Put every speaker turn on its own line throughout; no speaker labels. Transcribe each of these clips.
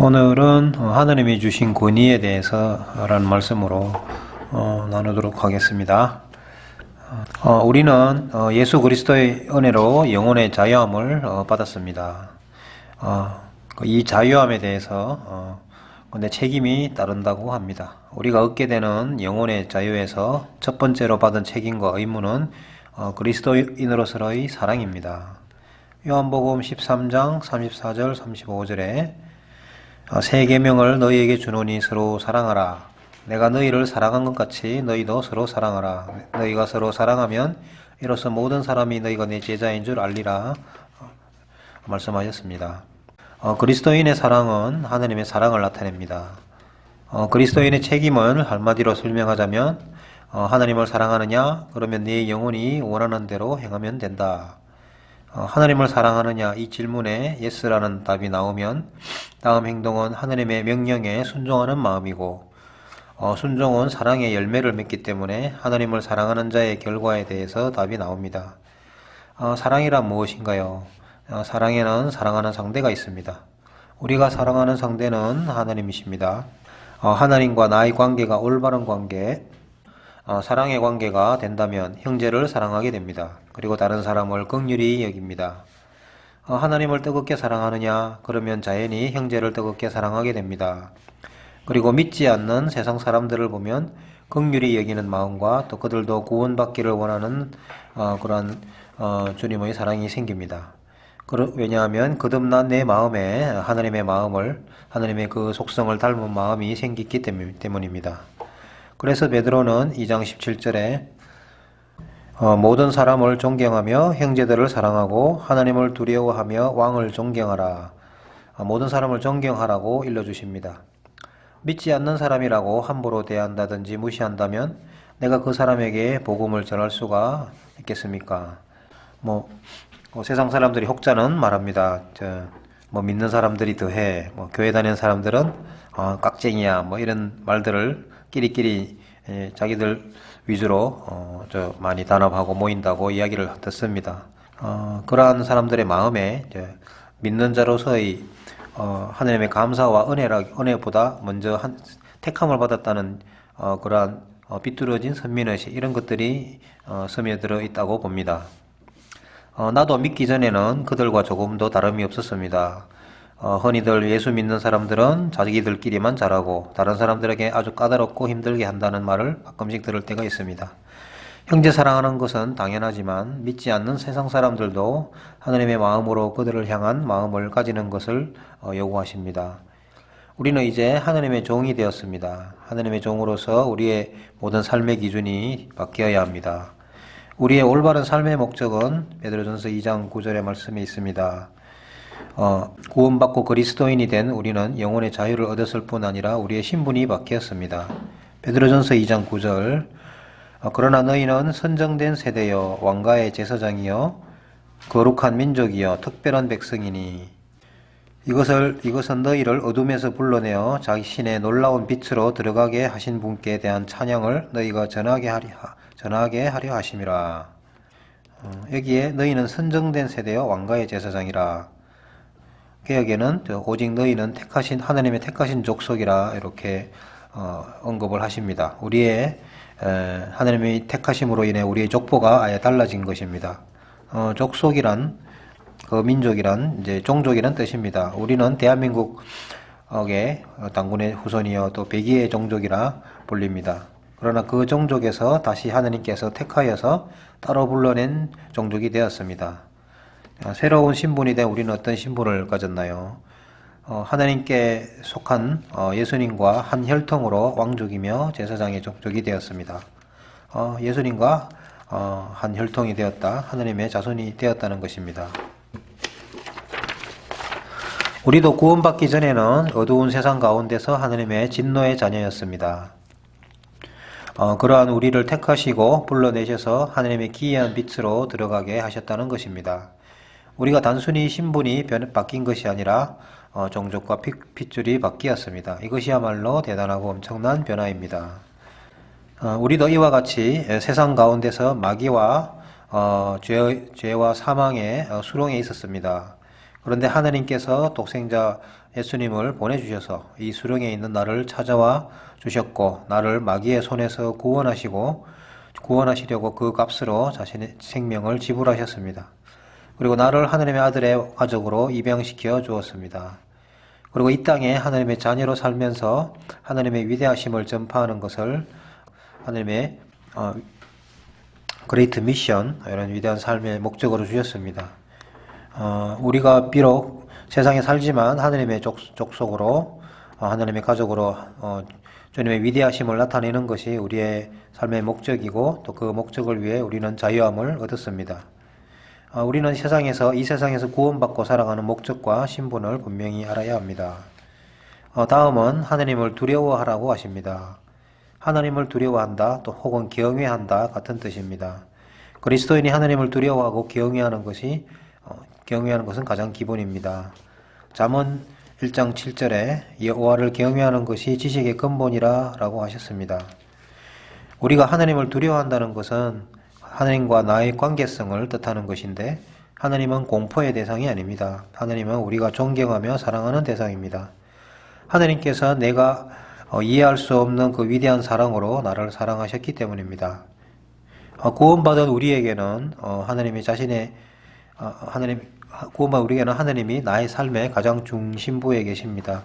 오늘은 하느님이 주신 권위에 대해서 라는 말씀으로 나누도록 하겠습니다. 우리는 예수 그리스도의 은혜로 영혼의 자유함을 받았습니다. 이 자유함에 대해서 근데 책임이 따른다고 합니다. 우리가 얻게 되는 영혼의 자유에서 첫 번째로 받은 책임과 의무는 그리스도인으로서의 사랑입니다. 요한복음 13장 34절 35절에 새 계명을 너희에게 주노니 서로 사랑하라. 내가 너희를 사랑한 것 같이 너희도 서로 사랑하라. 너희가 서로 사랑하면 이로써 모든 사람이 너희가 내 제자인 줄 알리라 말씀하셨습니다. 그리스도인의 사랑은 하나님의 사랑을 나타냅니다. 그리스도인의 책임을 한마디로 설명하자면 하나님을 사랑하느냐? 그러면 네 영혼이 원하는 대로 행하면 된다. 하나님을 사랑하느냐 이 질문에 yes라는 답이 나오면 다음 행동은 하나님의 명령에 순종하는 마음이고 순종은 사랑의 열매를 맺기 때문에 하나님을 사랑하는 자의 결과에 대해서 답이 나옵니다. 사랑이란 무엇인가요? 사랑에는 사랑하는 상대가 있습니다. 우리가 사랑하는 상대는 하나님이십니다. 하나님과 나의 관계가 올바른 관계, 사랑의 관계가 된다면 형제를 사랑하게 됩니다. 그리고 다른 사람을 긍휼히 여깁니다. 하나님을 뜨겁게 사랑하느냐? 그러면 자연히 형제를 뜨겁게 사랑하게 됩니다. 그리고 믿지 않는 세상 사람들을 보면 긍휼히 여기는 마음과 또 그들도 구원받기를 원하는 그러한 주님의 사랑이 생깁니다. 왜냐하면 거듭난 내 마음에 하나님의 마음을, 하나님의 그 속성을 닮은 마음이 생겼기 때문입니다. 그래서 베드로는 2장 17절에 모든 사람을 존경하며 형제들을 사랑하고 하나님을 두려워하며 왕을 존경하라. 모든 사람을 존경하라고 일러주십니다. 믿지 않는 사람이라고 함부로 대한다든지 무시한다면 내가 그 사람에게 복음을 전할 수가 있겠습니까? 세상 사람들이 혹자는 말합니다. 믿는 사람들이 더해. 교회 다니는 사람들은 깍쟁이야. 이런 말들을 끼리끼리 자기들 위주로 많이 단합하고 모인다고 이야기를 듣습니다. 그러한 사람들의 마음에 믿는 자로서의 하나님의 감사와 은혜보다 먼저 택함을 받았다는 그러한 비뚤어진 선민의식 이런 것들이 스며들어 있다고 봅니다. 나도 믿기 전에는 그들과 조금도 다름이 없었습니다. 흔히들 예수 믿는 사람들은 자기들끼리만 잘하고 다른 사람들에게 아주 까다롭고 힘들게 한다는 말을 가끔씩 들을 때가 있습니다. 형제 사랑하는 것은 당연하지만 믿지 않는 세상 사람들도 하나님의 마음으로 그들을 향한 마음을 가지는 것을 요구하십니다. 우리는 이제 하나님의 종이 되었습니다. 하나님의 종으로서 우리의 모든 삶의 기준이 바뀌어야 합니다. 우리의 올바른 삶의 목적은 베드로전서 2장 9절의 말씀에 있습니다. 구원받고 그리스도인이 된 우리는 영혼의 자유를 얻었을 뿐 아니라 우리의 신분이 바뀌었습니다. 베드로전서 2장 9절 그러나 너희는 선정된 세대여 왕가의 제사장이여 거룩한 민족이여 특별한 백성이니 이것은 너희를 어둠에서 불러내어 자신의 놀라운 빛으로 들어가게 하신 분께 대한 찬양을 너희가 전하게 하려 하심이라. 여기에 너희는 선정된 세대여 왕가의 제사장이라. 개혁에는 오직 너희는 하나님의 택하신 족속이라 이렇게 언급을 하십니다. 우리의 하나님의 택하심으로 인해 우리의 족보가 아예 달라진 것입니다. 족속이란 그 민족이란 이제 종족이란 뜻입니다. 우리는 대한민국의 당군의 후손이여 또 백의의 종족이라 불립니다. 그러나 그 종족에서 다시 하나님께서 택하여서 따로 불러낸 종족이 되었습니다. 새로운 신분이 된 우리는 어떤 신분을 가졌나요? 하나님께 속한 예수님과 한 혈통으로 왕족이며 제사장의 족족이 되었습니다. 예수님과 한 혈통이 되었다. 하나님의 자손이 되었다는 것입니다. 우리도 구원받기 전에는 어두운 세상 가운데서 하나님의 진노의 자녀였습니다. 그러한 우리를 택하시고 불러내셔서 하나님의 기이한 빛으로 들어가게 하셨다는 것입니다. 우리가 단순히 신분이 바뀐 것이 아니라 종족과 핏줄이 바뀌었습니다. 이것이야말로 대단하고 엄청난 변화입니다. 우리도 이와 같이 세상 가운데서 마귀와 죄와 사망의 수렁에 있었습니다. 그런데 하나님께서 독생자 예수님을 보내주셔서 이 수령에 있는 나를 찾아와 주셨고 나를 마귀의 손에서 구원하시려고 그 값으로 자신의 생명을 지불하셨습니다. 그리고 나를 하나님의 아들의 가족으로 입양시켜 주었습니다. 그리고 이 땅에 하나님의 자녀로 살면서 하나님의 위대하심을 전파하는 것을 하나님의 그레이트 미션, 이런 위대한 삶의 목적으로 주셨습니다. 우리가 비록 세상에 살지만 하나님의 족속으로 하나님의 가족으로 주님의 위대하심을 나타내는 것이 우리의 삶의 목적이고 또 그 목적을 위해 우리는 자유함을 얻었습니다. 우리는 이 세상에서 구원받고 살아가는 목적과 신분을 분명히 알아야 합니다. 다음은 하나님을 두려워하라고 하십니다. 하나님을 두려워한다, 또 혹은 경외한다 같은 뜻입니다. 그리스도인이 하나님을 두려워하고 경외하는 것은 가장 기본입니다. 잠언 1장 7절에 여호와를 경외하는 것이 지식의 근본이라 라고 하셨습니다. 우리가 하나님을 두려워한다는 것은 하나님과 나의 관계성을 뜻하는 것인데 하나님은 공포의 대상이 아닙니다. 하나님은 우리가 존경하며 사랑하는 대상입니다. 하나님께서 내가 이해할 수 없는 그 위대한 사랑으로 나를 사랑하셨기 때문입니다. 구원받은 우리에게는 하나님이 나의 삶의 가장 중심부에 계십니다.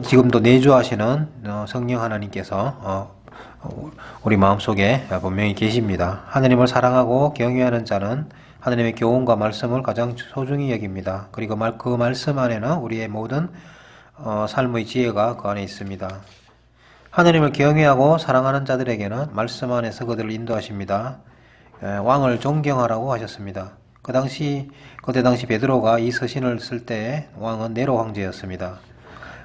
지금도 내주하시는 성령 하나님께서 우리 마음속에 분명히 계십니다. 하나님을 사랑하고 경외하는 자는 하나님의 교훈과 말씀을 가장 소중히 여깁니다. 그리고 그 말씀 안에는 우리의 모든 삶의 지혜가 그 안에 있습니다. 하나님을 경외하고 사랑하는 자들에게는 말씀 안에서 그들을 인도하십니다. 왕을 존경하라고 하셨습니다. 그때 당시 베드로가 이 서신을 쓸 때 왕은 네로 황제였습니다.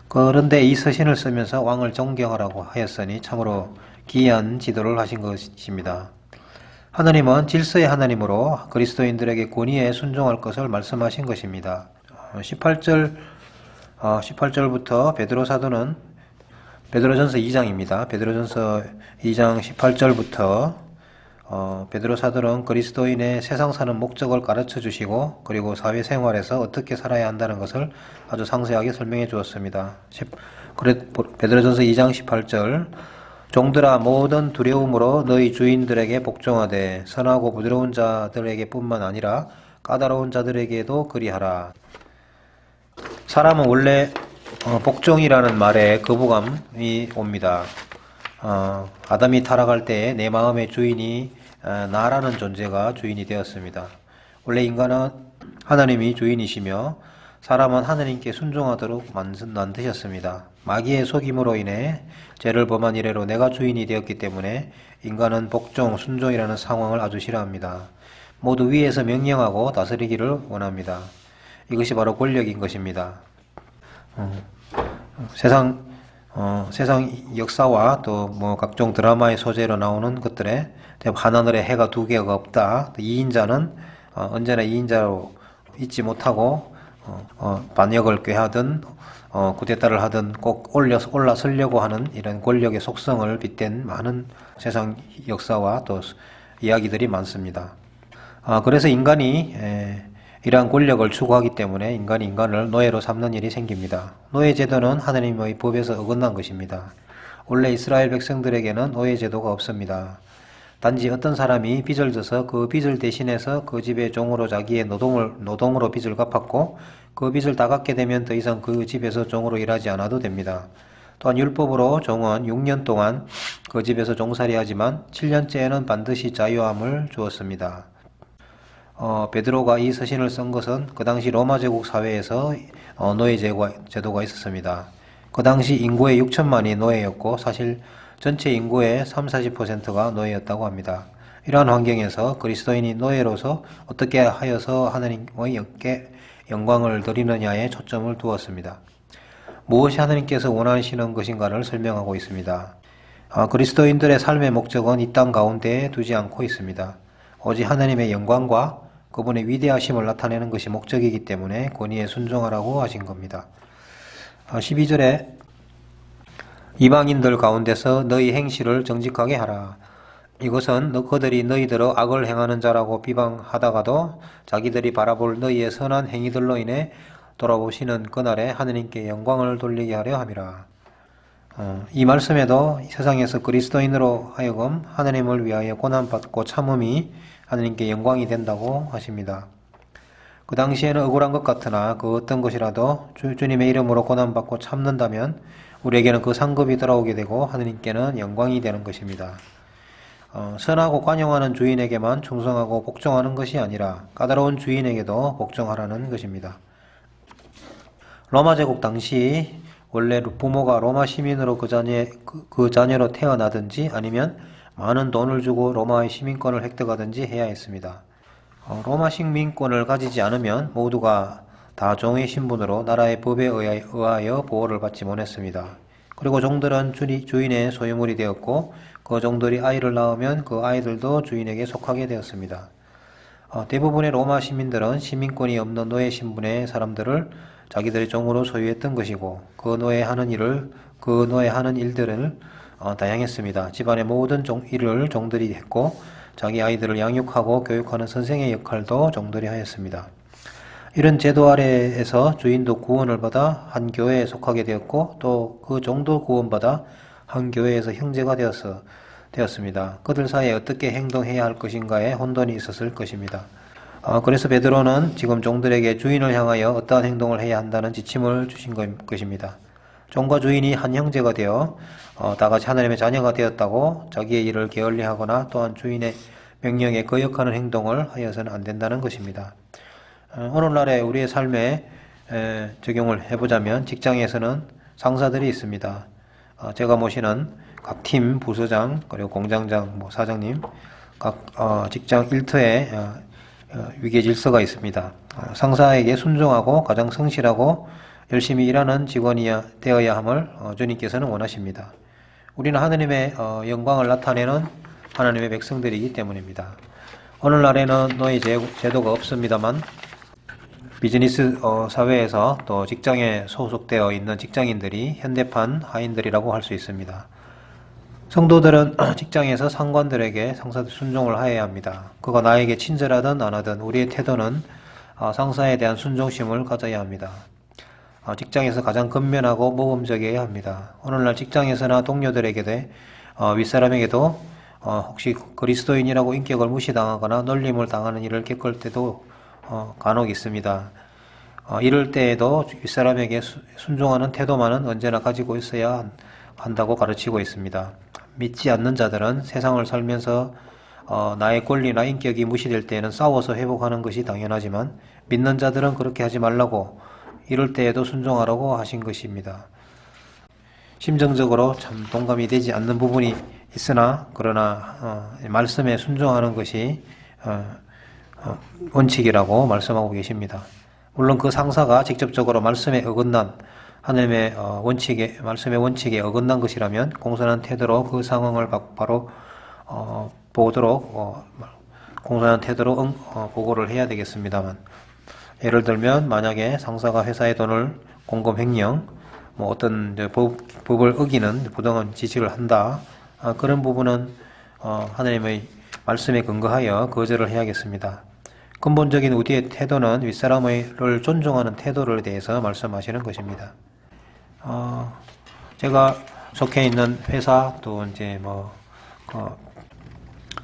그런데 이 서신을 쓰면서 왕을 존경하라고 하였으니 참으로 기이한 지도를 하신 것입니다. 하나님은 질서의 하나님으로 그리스도인들에게 권위에 순종할 것을 말씀하신 것입니다. 18절부터 베드로전서 2장입니다. 베드로전서 2장 18절부터 베드로 사도는 그리스도인의 세상 사는 목적을 가르쳐 주시고 그리고 사회생활에서 어떻게 살아야 한다는 것을 아주 상세하게 설명해 주었습니다. 베드로전서 2장 18절 종들아 모든 두려움으로 너희 주인들에게 복종하되 선하고 부드러운 자들에게 뿐만 아니라 까다로운 자들에게도 그리하라. 사람은 원래 복종이라는 말에 거부감이 옵니다. 아담이 타락할 때에 내 마음의 주인이 나라는 존재가 주인이 되었습니다. 원래 인간은 하나님이 주인이시며 사람은 하나님께 순종하도록 만드셨습니다. 마귀의 속임으로 인해 죄를 범한 이래로 내가 주인이 되었기 때문에 인간은 복종, 순종이라는 상황을 아주 싫어합니다. 모두 위에서 명령하고 다스리기를 원합니다. 이것이 바로 권력인 것입니다. 세상 역사와 또 각종 드라마의 소재로 나오는 것들에 하늘에 해가 두 개가 없다. 2인자는 언제나 2인자로 있지 못하고 반역을 꾀하든 쿠데타를 하든 꼭 올라서려고 하는 이런 권력의 속성을 빗댄 많은 세상 역사와 또 이야기들이 많습니다. 그래서 인간이 이러한 권력을 추구하기 때문에 인간이 인간을 노예로 삼는 일이 생깁니다. 노예 제도는 하나님의 법에서 어긋난 것입니다. 원래 이스라엘 백성들에게는 노예 제도가 없습니다. 단지 어떤 사람이 빚을 져서 그 빚을 대신해서 그 집의 종으로 자기의 노동으로 빚을 갚았고 그 빚을 다 갚게 되면 더 이상 그 집에서 종으로 일하지 않아도 됩니다. 또한 율법으로 종은 6년 동안 그 집에서 종살이하지만 7년째에는 반드시 자유함을 주었습니다. 베드로가 이 서신을 쓴 것은 그 당시 로마 제국 사회에서 노예 제도가 있었습니다. 그 당시 인구의 6천만이 노예였고 사실 전체 인구의 30-40%가 노예였다고 합니다. 이러한 환경에서 그리스도인이 노예로서 어떻게 하여서 하나님의 영광을 드리느냐에 초점을 두었습니다. 무엇이 하나님께서 원하시는 것인가를 설명하고 있습니다. 그리스도인들의 삶의 목적은 이 땅 가운데에 두지 않고 있습니다. 오직 하나님의 영광과 그분의 위대하심을 나타내는 것이 목적이기 때문에 권위에 순종하라고 하신 겁니다. 12절에 이방인들 가운데서 너희 행실을 정직하게 하라. 이것은 그들이 너희들로 악을 행하는 자라고 비방하다가도 자기들이 바라볼 너희의 선한 행위들로 인해 돌아보시는 그날에 하느님께 영광을 돌리게 하려 함이라. 이 말씀에도 세상에서 그리스도인으로 하여금 하느님을 위하여 고난받고 참음이 하느님께 영광이 된다고 하십니다. 그 당시에는 억울한 것 같으나 그 어떤 것이라도 주님의 이름으로 고난받고 참는다면 우리에게는 그 상급이 돌아오게 되고 하느님께는 영광이 되는 것입니다. 선하고 관용하는 주인에게만 충성하고 복종하는 것이 아니라 까다로운 주인에게도 복종하라는 것입니다. 로마 제국 당시 원래 부모가 로마 시민으로 그 자녀로 태어나든지 아니면 많은 돈을 주고 로마의 시민권을 획득하든지 해야 했습니다. 로마 시민권을 가지지 않으면 모두가 다 종의 신분으로 나라의 법에 의하여 보호를 받지 못했습니다. 그리고 종들은 주인의 소유물이 되었고 그 종들이 아이를 낳으면 그 아이들도 주인에게 속하게 되었습니다. 대부분의 로마 시민들은 시민권이 없는 노예 신분의 사람들을 자기들의 종으로 소유했던 것이고 그 노예 하는 일들을 다양했습니다. 집안의 모든 일을 종들이 했고 자기 아이들을 양육하고 교육하는 선생의 역할도 종들이 하였습니다. 이런 제도 아래에서 주인도 구원을 받아 한 교회에 속하게 되었고 또 그 종도 구원받아 한 교회에서 형제가 되었습니다. 그들 사이에 어떻게 행동해야 할 것인가에 혼돈이 있었을 것입니다. 그래서 베드로는 지금 종들에게 주인을 향하여 어떠한 행동을 해야 한다는 지침을 주신 것입니다. 종과 주인이 한 형제가 되어 다같이 하나님의 자녀가 되었다고 자기의 일을 게을리하거나 또한 주인의 명령에 거역하는 행동을 하여서는 안 된다는 것입니다. 오늘날의 우리의 삶에 적용을 해보자면 직장에서는 상사들이 있습니다. 제가 모시는 각 팀 부서장 그리고 공장장 사장님 각 직장 일터에 위계 질서가 있습니다. 상사에게 순종하고 가장 성실하고 열심히 일하는 직원이 되어야 함을 주님께서는 원하십니다. 우리는 하느님의 영광을 나타내는 하나님의 백성들이기 때문입니다. 오늘날에는 노예 제도가 없습니다만 비즈니스 사회에서 또 직장에 소속되어 있는 직장인들이 현대판 하인들이라고 할 수 있습니다. 성도들은 직장에서 상관들에게 상사들 순종을 하여야 합니다. 그가 나에게 친절하든 안 하든 우리의 태도는 상사에 대한 순종심을 가져야 합니다. 직장에서 가장 근면하고 모범적이어야 합니다. 오늘날 직장에서나 동료들에게도 윗사람에게도 혹시 그리스도인이라고 인격을 무시당하거나 놀림을 당하는 일을 겪을 때도 간혹 있습니다. 이럴 때에도 윗사람에게 순종하는 태도만은 언제나 가지고 있어야 한다고 가르치고 있습니다. 믿지 않는 자들은 세상을 살면서 나의 권리나 인격이 무시될 때에는 싸워서 회복하는 것이 당연하지만 믿는 자들은 그렇게 하지 말라고 이럴 때에도 순종하라고 하신 것입니다. 심정적으로 참 동감이 되지 않는 부분이 있으나 그러나 말씀에 순종하는 것이 원칙이라고 말씀하고 계십니다. 물론 그 상사가 직접적으로 말씀에 어긋난 하나님의 말씀의 원칙에 어긋난 것이라면 공손한 태도로 그 상황을 바로 보도록 공손한 태도로 보고를 해야 되겠습니다만 예를 들면 만약에 상사가 회사의 돈을 공금 횡령 어떤 법을 어기는 부당한 지시를 한다 그런 부분은 하나님의 말씀에 근거하여 거절을 해야겠습니다. 근본적인 우리의 태도는 윗사람을 존중하는 태도를 대해서 말씀하시는 것입니다. 제가 속해 있는 회사 또 이제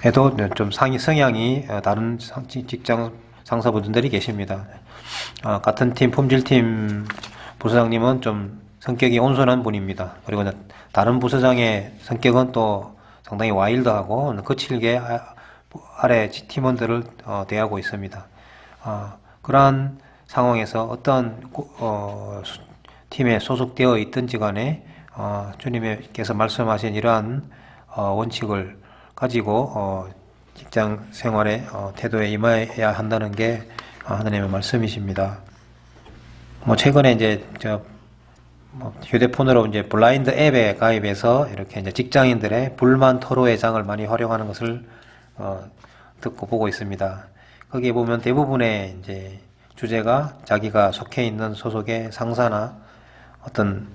에도 좀 성향이 다른 직장 상사분들이 계십니다. 같은 팀 품질팀 부서장님은 좀 성격이 온순한 분입니다. 그리고 다른 부서장의 성격은 또 상당히 와일드하고 거칠게 아래 팀원들을 대하고 있습니다. 그러한 상황에서 어떤 팀에 소속되어 있든지 간에 주님께서 말씀하신 이러한 원칙을 가지고 직장 생활의 태도에 임해야 한다는 게 하나님의 말씀이십니다. 최근에 이제 휴대폰으로 이제 블라인드 앱에 가입해서 이렇게 이제 직장인들의 불만 토로회장을 많이 활용하는 것을 듣고 보고 있습니다. 거기에 보면 대부분의 이제 주제가 자기가 속해 있는 소속의 상사나 어떤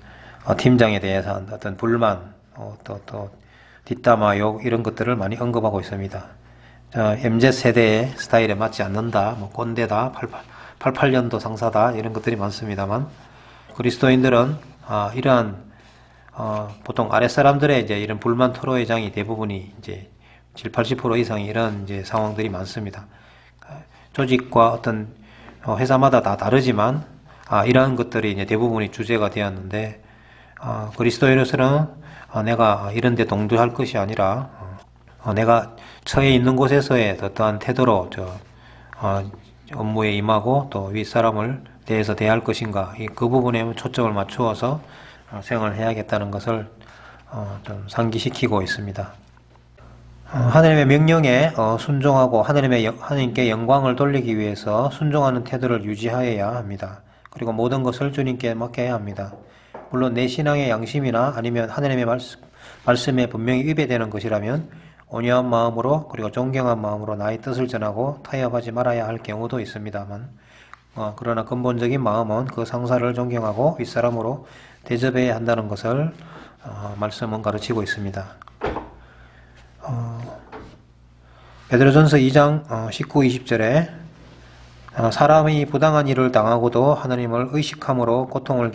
팀장에 대해서 어떤 불만, 또 뒷담화, 욕 이런 것들을 많이 언급하고 있습니다. MZ 세대의 스타일에 맞지 않는다, 꼰대다, 88년도 상사다 이런 것들이 많습니다만, 그리스도인들은 이러한 보통 아랫사람들의 이제 이런 불만 토로회장이 대부분이 이제 7, 80% 이상이 이런 이제 상황들이 많습니다. 조직과 어떤 회사마다 다 다르지만 이러한 것들이 이제 대부분이 주제가 되었는데, 그리스도인으로서는 내가 이런 데 동조할 것이 아니라 내가 처해 있는 곳에서의 어떠한 태도로 업무에 임하고 또 윗사람을 대해서 대할 것인가, 그 부분에 초점을 맞추어서 생활을 해야겠다는 것을 좀 상기시키고 있습니다. 하나님의 명령에 순종하고 하나님께 영광을 돌리기 위해서 순종하는 태도를 유지하여야 합니다. 그리고 모든 것을 주님께 맡겨야 합니다. 물론 내 신앙의 양심이나 아니면 하나님의 말씀에 분명히 위배되는 것이라면 온유한 마음으로 그리고 존경한 마음으로 나의 뜻을 전하고 타협하지 말아야 할 경우도 있습니다만, 그러나 근본적인 마음은 그 상사를 존경하고 윗사람으로 대접해야 한다는 것을 말씀은 가르치고 있습니다. 베드로전서 2장 19, 20절에 사람이 부당한 일을 당하고도 하나님을 의식함으로 고통을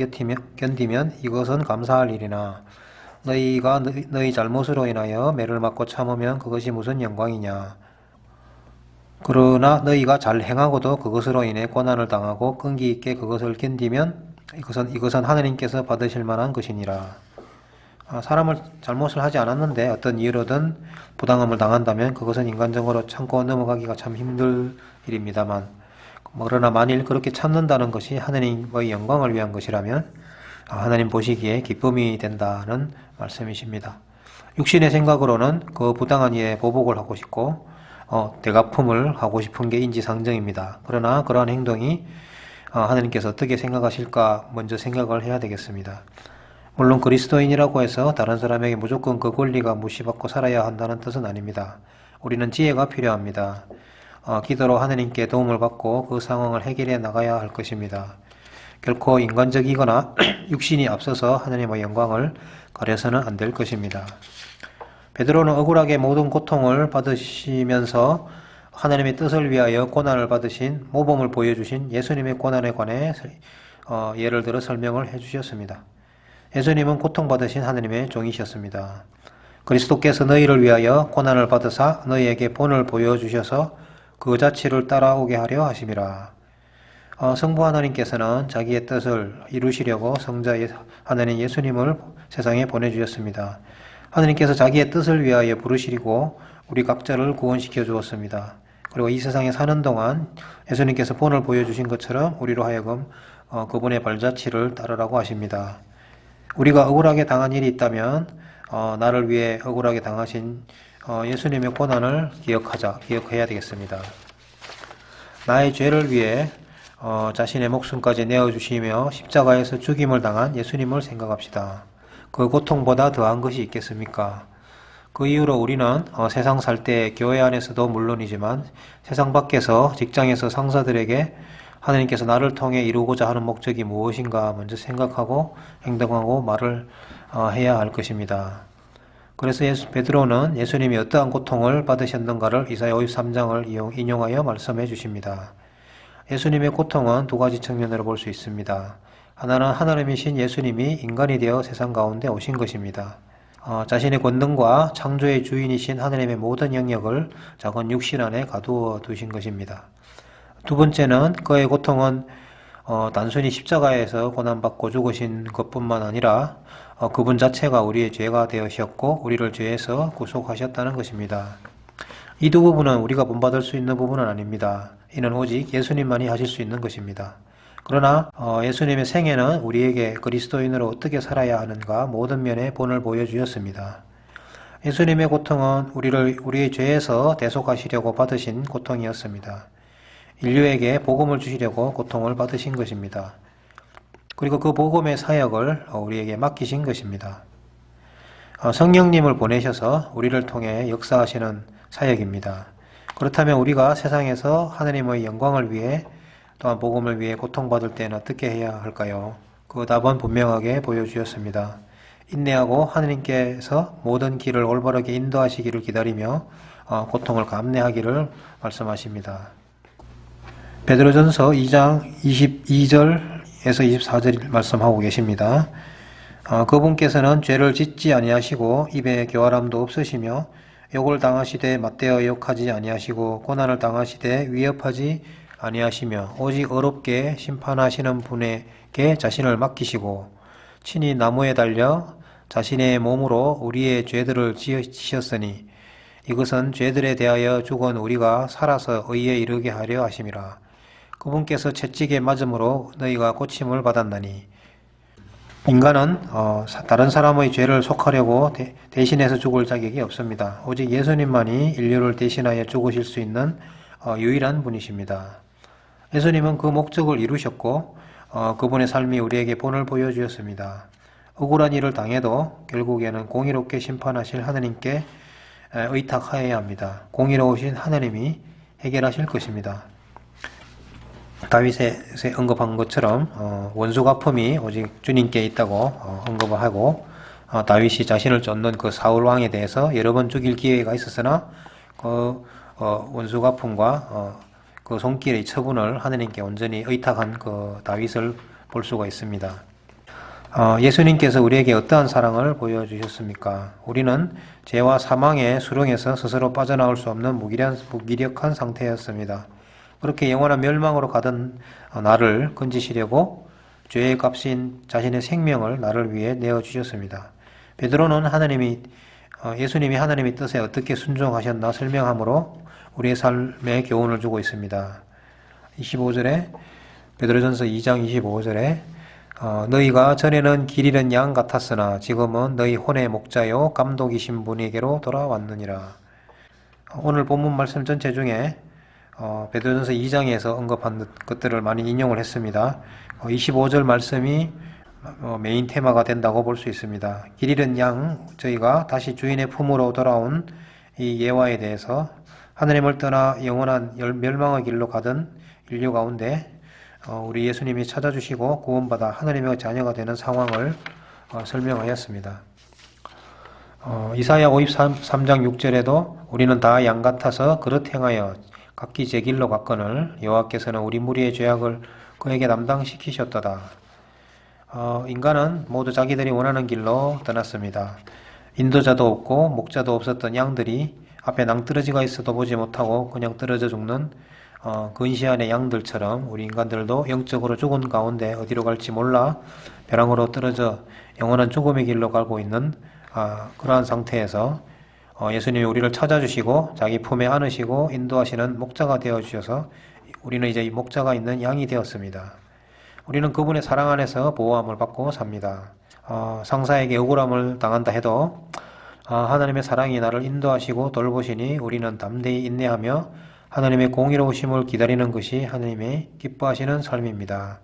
견디면 이것은 감사할 일이나 너희가 너희 잘못으로 인하여 매를 맞고 참으면 그것이 무슨 영광이냐. 그러나 너희가 잘 행하고도 그것으로 인해 고난을 당하고 끈기 있게 그것을 견디면 이것은 하나님께서 받으실 만한 것이니라. 사람을 잘못을 하지 않았는데 어떤 이유로든 부당함을 당한다면 그것은 인간적으로 참고 넘어가기가 참 힘들 일입니다만, 그러나 만일 그렇게 참는다는 것이 하나님의 영광을 위한 것이라면 하나님 보시기에 기쁨이 된다는 말씀이십니다. 육신의 생각으로는 그 부당한 일에 보복을 하고 싶고 대갚음을 하고 싶은 게 인지상정입니다. 그러나 그러한 행동이 하나님께서 어떻게 생각하실까 먼저 생각을 해야 되겠습니다. 물론 그리스도인이라고 해서 다른 사람에게 무조건 그 권리가 무시받고 살아야 한다는 뜻은 아닙니다. 우리는 지혜가 필요합니다. 기도로 하나님께 도움을 받고 그 상황을 해결해 나가야 할 것입니다. 결코 인간적이거나 육신이 앞서서 하나님의 영광을 가려서는 안 될 것입니다. 베드로는 억울하게 모든 고통을 받으시면서 하나님의 뜻을 위하여 고난을 받으신 모범을 보여주신 예수님의 고난에 관해 예를 들어 설명을 해주셨습니다. 예수님은 고통받으신 하나님의 종이셨습니다. 그리스도께서 너희를 위하여 고난을 받으사 너희에게 본을 보여주셔서 그 자취를 따라오게 하려 하심이라. 성부 하나님께서는 자기의 뜻을 이루시려고 성자 하나님 예수님을 세상에 보내주셨습니다. 하나님께서 자기의 뜻을 위하여 부르시고 우리 각자를 구원시켜 주었습니다. 그리고 이 세상에 사는 동안 예수님께서 본을 보여주신 것처럼 우리로 하여금 그분의 발자취를 따르라고 하십니다. 우리가 억울하게 당한 일이 있다면 나를 위해 억울하게 당하신 예수님의 고난을 기억해야 되겠습니다. 나의 죄를 위해 자신의 목숨까지 내어주시며 십자가에서 죽임을 당한 예수님을 생각합시다. 그 고통보다 더한 것이 있겠습니까? 그 이후로 우리는 세상 살 때 교회 안에서도 물론이지만 세상 밖에서 직장에서 상사들에게 하나님께서 나를 통해 이루고자 하는 목적이 무엇인가 먼저 생각하고 행동하고 말을 해야 할 것입니다. 그래서 베드로는 예수님이 어떠한 고통을 받으셨는가를 이사야 53장을 인용하여 말씀해 주십니다. 예수님의 고통은 두 가지 측면으로 볼 수 있습니다. 하나는 하나님이신 예수님이 인간이 되어 세상 가운데 오신 것입니다. 자신의 권능과 창조의 주인이신 하나님의 모든 영역을 작은 육신 안에 가두어 두신 것입니다. 두 번째는 그의 고통은 단순히 십자가에서 고난받고 죽으신 것뿐만 아니라 그분 자체가 우리의 죄가 되으셨고 우리를 죄에서 구속하셨다는 것입니다. 이 두 부분은 우리가 본받을 수 있는 부분은 아닙니다. 이는 오직 예수님만이 하실 수 있는 것입니다. 그러나 예수님의 생애는 우리에게 그리스도인으로 어떻게 살아야 하는가 모든 면에 본을 보여주었습니다. 예수님의 고통은 우리의 죄에서 대속하시려고 받으신 고통이었습니다. 인류에게 복음을 주시려고 고통을 받으신 것입니다. 그리고 그 복음의 사역을 우리에게 맡기신 것입니다. 성령님을 보내셔서 우리를 통해 역사하시는 사역입니다. 그렇다면 우리가 세상에서 하나님의 영광을 위해 또한 복음을 위해 고통받을 때는 어떻게 해야 할까요? 그 답은 분명하게 보여주셨습니다. 인내하고 하나님께서 모든 길을 올바르게 인도하시기를 기다리며 고통을 감내하기를 말씀하십니다. 베드로전서 2장 22절에서 24절 말씀하고 계십니다. 그분께서는 죄를 짓지 아니하시고 입에 교활함도 없으시며 욕을 당하시되 맞대어 욕하지 아니하시고 고난을 당하시되 위협하지 아니하시며 오직 어렵게 심판하시는 분에게 자신을 맡기시고 친히 나무에 달려 자신의 몸으로 우리의 죄들을 지셨으니 이것은 죄들에 대하여 죽은 우리가 살아서 의에 이르게 하려 하심이라. 그분께서 채찍에 맞음으로 너희가 고침을 받았나니 인간은 다른 사람의 죄를 속하려고 대신해서 죽을 자격이 없습니다. 오직 예수님만이 인류를 대신하여 죽으실 수 있는 유일한 분이십니다. 예수님은 그 목적을 이루셨고 그분의 삶이 우리에게 본을 보여주었습니다. 억울한 일을 당해도 결국에는 공의롭게 심판하실 하느님께 의탁하여야 합니다. 공의로우신 하느님이 해결하실 것입니다. 다윗에 언급한 것처럼 원수 갚음이 오직 주님께 있다고 언급을 하고 다윗이 자신을 쫓는 그 사울 왕에 대해서 여러 번 죽일 기회가 있었으나 그 원수 갚음과 그 손길의 처분을 하느님께 온전히 의탁한 그 다윗을 볼 수가 있습니다. 예수님께서 우리에게 어떠한 사랑을 보여주셨습니까? 우리는 죄와 사망의 수렁에서 스스로 빠져나올 수 없는 무기력한 상태였습니다. 그렇게 영원한 멸망으로 가던 나를 건지시려고 죄의 값인 자신의 생명을 나를 위해 내어주셨습니다. 베드로는 예수님이 하나님의 뜻에 어떻게 순종하셨나 설명함으로 우리의 삶에 교훈을 주고 있습니다. 25절에 베드로전서 2장 25절에 너희가 전에는 길 잃은 양 같았으나 지금은 너희 혼의 목자요 감독이신 분에게로 돌아왔느니라. 오늘 본문 말씀 전체 중에 베드로전서 2장에서 언급한 것들을 많이 인용을 했습니다. 25절 말씀이 메인 테마가 된다고 볼 수 있습니다. 길 잃은 양, 저희가 다시 주인의 품으로 돌아온 이 예화에 대해서 하느님을 떠나 영원한 멸망의 길로 가던 인류 가운데 우리 예수님이 찾아주시고 구원받아 하느님의 자녀가 되는 상황을 설명하였습니다. 이사야 53장 6절에도 우리는 다 양 같아서 그릇 행하여 각기 제 길로 갔거늘 여호와께서는 우리 무리의 죄악을 그에게 담당시키셨도다. 인간은 모두 자기들이 원하는 길로 떠났습니다. 인도자도 없고 목자도 없었던 양들이 앞에 낭떠러지가 있어도 보지 못하고 그냥 떨어져 죽는 근시안의 양들처럼 우리 인간들도 영적으로 죽은 가운데 어디로 갈지 몰라 벼랑으로 떨어져 영원한 죽음의 길로 가고 있는 그러한 상태에서 예수님이 우리를 찾아주시고 자기 품에 안으시고 인도하시는 목자가 되어주셔서 우리는 이제 이 목자가 있는 양이 되었습니다. 우리는 그분의 사랑 안에서 보호함을 받고 삽니다. 상사에게 억울함을 당한다 해도 하나님의 사랑이 나를 인도하시고 돌보시니 우리는 담대히 인내하며 하나님의 공의로우심을 기다리는 것이 하나님의 기뻐하시는 삶입니다.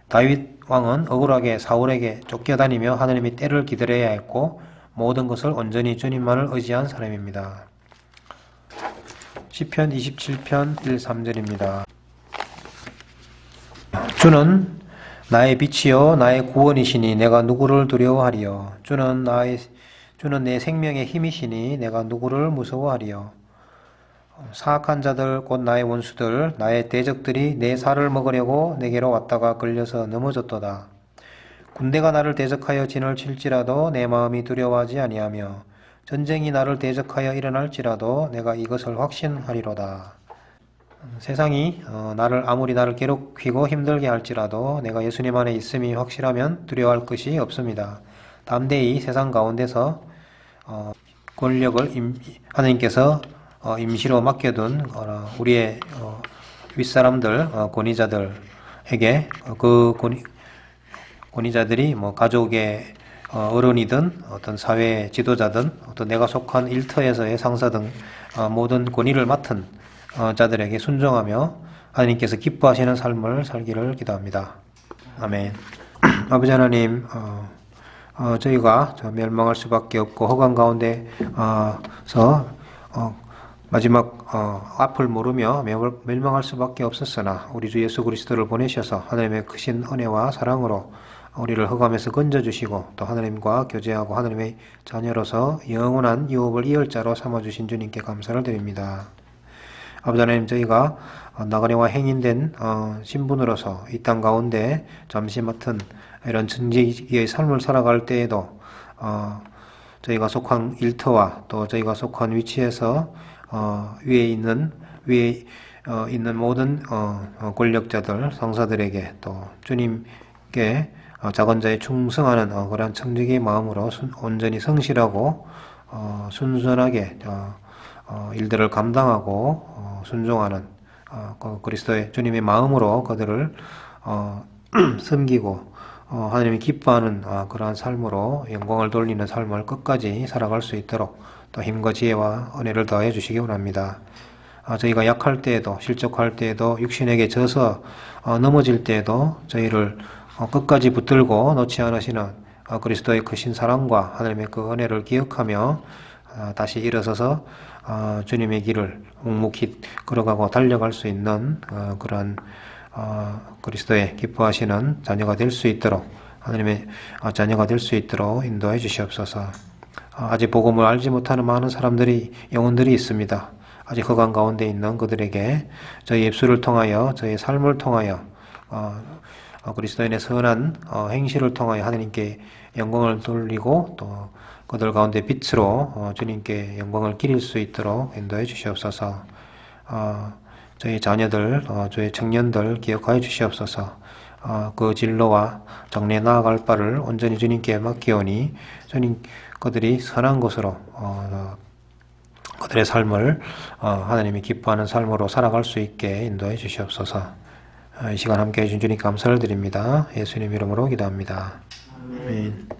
다윗 왕은 억울하게 사울에게 쫓겨다니며 하나님의 때를 기다려야 했고 모든 것을 온전히 주님만을 의지한 사람입니다. 시편 27편 1, 3절입니다. 주는 나의 빛이요 나의 구원이시니 내가 누구를 두려워하리요. 주는 내 생명의 힘이시니 내가 누구를 무서워하리요. 사악한 자들 곧 나의 원수들 나의 대적들이 내 살을 먹으려고 내게로 왔다가 걸려서 넘어졌도다. 군대가 나를 대적하여 진을 칠지라도 내 마음이 두려워하지 아니하며 전쟁이 나를 대적하여 일어날지라도 내가 이것을 확신하리로다. 세상이 아무리 나를 괴롭히고 힘들게 할지라도 내가 예수님 안에 있음이 확실하면 두려워할 것이 없습니다. 담대히 세상 가운데서 권력을 하나님께서 임시로 맡겨둔 우리의 윗사람들, 권위자들에게 그 권위자들이 가족의 어른이든 어떤 사회 지도자든 어떤 내가 속한 일터에서의 상사 등 모든 권위를 맡은 자들에게 순종하며 하나님께서 기뻐하시는 삶을 살기를 기도합니다. 아멘. 아버지 하나님, 저희가 멸망할 수밖에 없고 허강 가운데서 마지막 앞을 모르며 멸망할 수밖에 없었으나 우리 주 예수 그리스도를 보내셔서 하나님의 크신 은혜와 사랑으로 우리를 흑암에서 건져주시고 또 하나님과 교제하고 하나님의 자녀로서 영원한 유업을 이을 자로 삼아주신 주님께 감사를 드립니다. 아버지 하나님, 저희가 나그네와 행인된 신분으로서 이 땅 가운데 잠시 맡은 이런 천지기의 삶을 살아갈 때에도 저희가 속한 일터와 또 저희가 속한 위치에서 위에 있는 모든 권력자들, 성사들에게 또 주님께 작은 자에 충성하는 그러한 청지기의 마음으로 온전히 성실하고 순순하게 일들을 감당하고 순종하는 그리스도의 주님의 마음으로 그들을 섬기고 하나님이 기뻐하는 그러한 삶으로 영광을 돌리는 삶을 끝까지 살아갈 수 있도록 또 힘과 지혜와 은혜를 더해 주시기 원합니다. 저희가 약할 때에도, 실족할 때에도, 육신에게 져서 넘어질 때에도 저희를 끝까지 붙들고 놓지 않으시는 그리스도의 크신 사랑과 하나님의 그 은혜를 기억하며 다시 일어서서 주님의 길을 묵묵히 걸어가고 달려갈 수 있는 그러한 그리스도의 기뻐하시는 자녀가 될 수 있도록, 하나님의 자녀가 될 수 있도록 인도해 주시옵소서. 아직 복음을 알지 못하는 많은 영혼들이 있습니다. 아직 흑암 가운데 있는 그들에게 저희 입술을 통하여, 저희 삶을 통하여 그리스도인의 선한 행실을 통하여 하나님께 영광을 돌리고 또 그들 가운데 빛으로 주님께 영광을 기릴 수 있도록 인도해 주시옵소서. 저희 자녀들, 저희 청년들 기억하여 주시옵소서. 그 진로와 정례 나아갈 바를 온전히 주님께 맡기오니 주님 그들이 선한 것으로 그들의 삶을 하나님이 기뻐하는 삶으로 살아갈 수 있게 인도해 주시옵소서. 이 시간 함께 해주신 주님 감사를 드립니다. 예수님 이름으로 기도합니다. 아멘.